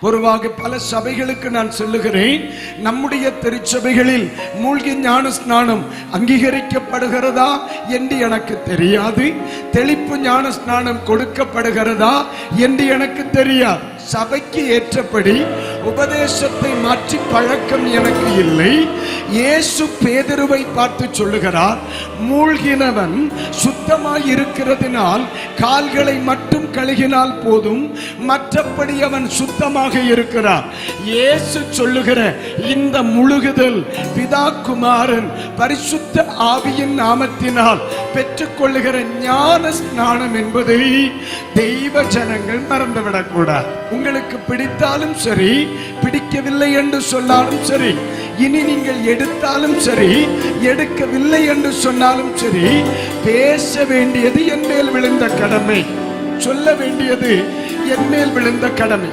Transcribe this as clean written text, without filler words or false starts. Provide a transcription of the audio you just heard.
பொதுவாக பல சபைகளுக்கு நான் சொல்லுகிறேன், நம்முடைய திருச்சபைகளில் மூழ்கி ஞான ஸ்நானம் அங்கீகரிக்கப்படுகிறதா என்று எனக்கு தெரியாது. தெளிப்பு ஞான ஸ்நானம் கொடுக்கப்படுகிறதா என்று எனக்கு தெரியாது. சபைக்கு ஏற்றபடி உபதேசத்தை மாற்றி பழக்கம் எனக்கு இல்லை. இயேசு பேதுருவை பார்த்து சொல்லுகிறார், மூழ்கினவன் சுத்தமாய் இருக்கிறதினால் கால்களை மட்டும் கழுகினால் போதும், மற்றபடி அவன் சுத்தமாக இருக்கிறார். இயேசு சொல்லுகிற இந்த முழுகுதல் பிதா குமாரன் பரிசுத்த ஆவியின் நாமத்தினால் பெற்றுக்கொள்ளுகிற ஞான ஸ்நானம் என்பதை தெய்வ ஜனங்கள் மறந்துவிடக் கூடாது. உங்களுக்கு பிடித்தாலும் சரி, பிடிக்கவில்லை என்று சொன்னாலும் சரி, இனி நீங்கள் எடுத்தாலும் சரி, எடுக்கவில்லை என்று சொன்னாலும் சரி, பேச வேண்டியது என் மேல் விழுந்த கடமை, சொல்ல வேண்டியது என் மேல் விழுந்த கடமை.